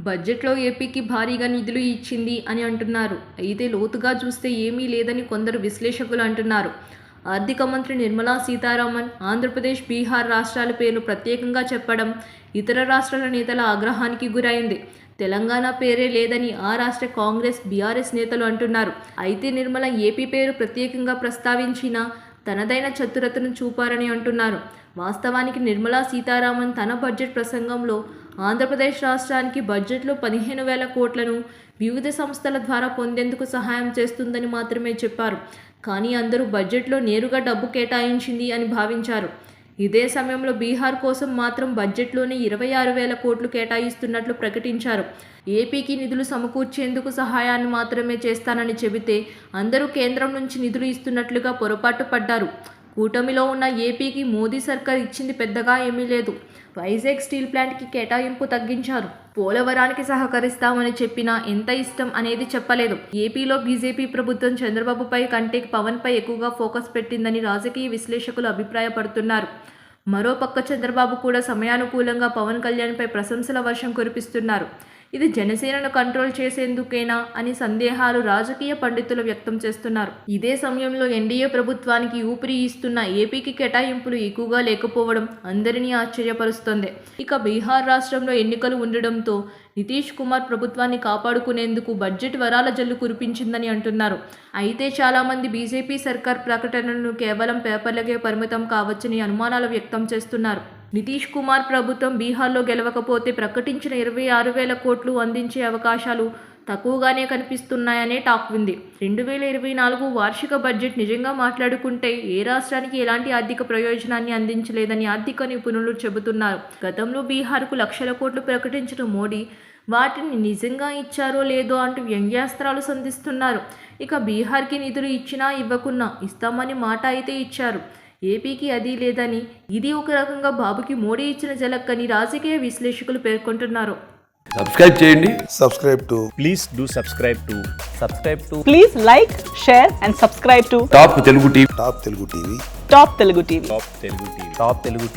బడ్జెట్లో ఏపీకి భారీగా నిధులు ఇచ్చింది అని అంటున్నారు. అయితే లోతుగా చూస్తే ఏమీ లేదని కొందరు విశ్లేషకులు అంటున్నారు. ఆర్థిక మంత్రి నిర్మలా సీతారామన్ ఆంధ్రప్రదేశ్, బీహార్ రాష్ట్రాల పేర్లు ప్రత్యేకంగా చెప్పడం ఇతర రాష్ట్రాల నేతల ఆగ్రహానికి గురైంది. తెలంగాణ పేరే లేదని ఆ రాష్ట్ర కాంగ్రెస్, బీఆర్ఎస్ నేతలు అంటున్నారు. అయితే నిర్మల ఏపీ పేరు ప్రత్యేకంగా ప్రస్తావించినా తనదైన చతురతను చూపారని అంటున్నారు. వాస్తవానికి నిర్మలా సీతారామన్ తన బడ్జెట్ ప్రసంగంలో ఆంధ్రప్రదేశ్ రాష్ట్రానికి బడ్జెట్లో 15,000 కోట్లను వివిధ సంస్థల ద్వారా పొందేందుకు సహాయం చేస్తుందని మాత్రమే చెప్పారు. కానీ అందరూ బడ్జెట్లో నేరుగా డబ్బు కేటాయించింది అని భావించారు. ఇదే సమయంలో బీహార్ కోసం మాత్రం బడ్జెట్లోనే 26,000 కోట్లు కేటాయిస్తున్నట్లు ప్రకటించారు. ఏపీకి నిధులు సమకూర్చేందుకు సహాయాన్ని మాత్రమే చేస్తానని చెబితే అందరూ కేంద్రం నుంచి నిధులు ఇస్తున్నట్లుగా పొరపాటు పడ్డారు. కూటమిలో ఉన్న ఏపీకి మోదీ సర్కార్ ఇచ్చింది పెద్దగా ఏమీ లేదు. వైజాగ్ స్టీల్ ప్లాంట్కి కేటాయింపు తగ్గించారు. పోలవరానికి సహకరిస్తామని చెప్పినా ఎంత ఇష్టం అనేది చెప్పలేదు. ఏపీలో బీజేపీ ప్రభుత్వం చంద్రబాబుపై కంటే పవన్పై ఎక్కువగా ఫోకస్ పెట్టిందని రాజకీయ విశ్లేషకులు అభిప్రాయపడుతున్నారు. మరోపక్క చంద్రబాబు కూడా సమయానుకూలంగా పవన్ కళ్యాణ్పై ప్రశంసల వర్షం కురిపిస్తున్నారు. ఇది జనసేనను కంట్రోల్ చేసేందుకేనా అని సందేహాలు రాజకీయ పండితులు వ్యక్తం చేస్తున్నారు. ఇదే సమయంలో ఎన్డీఏ ప్రభుత్వానికి ఊపిరి ఇస్తున్న ఏపీకి కేటాయింపులు ఎక్కువగా లేకపోవడం అందరినీ ఆశ్చర్యపరుస్తోంది. ఇక బీహార్ రాష్ట్రంలో ఎన్నికలు ఉండడంతో నితీష్ కుమార్ ప్రభుత్వాన్ని కాపాడుకునేందుకు బడ్జెట్ వరాల జల్లు కురిపించిందని అంటున్నారు. అయితే చాలామంది బీజేపీ సర్కార్ ప్రకటనలను కేవలం పేపర్లకే పరిమితం కావచ్చని అనుమానాలు వ్యక్తం చేస్తున్నారు. నితీష్ కుమార్ ప్రభుత్వం బీహార్లో గెలవకపోతే ప్రకటించిన 26,000 కోట్లు అందించే అవకాశాలు తక్కువగానే కనిపిస్తున్నాయనే టాక్ ఉంది. 2024 వార్షిక బడ్జెట్ నిజంగా మాట్లాడుకుంటే ఏ రాష్ట్రానికి ఎలాంటి ఆర్థిక ప్రయోజనాన్ని అందించలేదని ఆర్థిక నిపుణులు చెబుతున్నారు. గతంలో బీహార్కు లక్షల కోట్లు ప్రకటించిన మోడీ వాటిని నిజంగా ఇచ్చారో లేదో అంటూ వ్యంగ్యాస్త్రాలు సంధిస్తున్నారు. ఇక బీహార్కి నిధులు ఇచ్చినా ఇవ్వకున్నా ఇస్తామని మాట అయితే ఇచ్చారు. ఏపీకి అది లేదని, ఇది ఒక రకంగా బాబుకి మోడీ ఇచ్చిన జలక్ అని రాజకీయ విశ్లేషకులు పేర్కొంటున్నారు. సబ్స్క్రైబ్ చేయండి. Please do subscribe to. Please like, share and subscribe to top Telugu TV. Top Telugu TV. Top Telugu TV.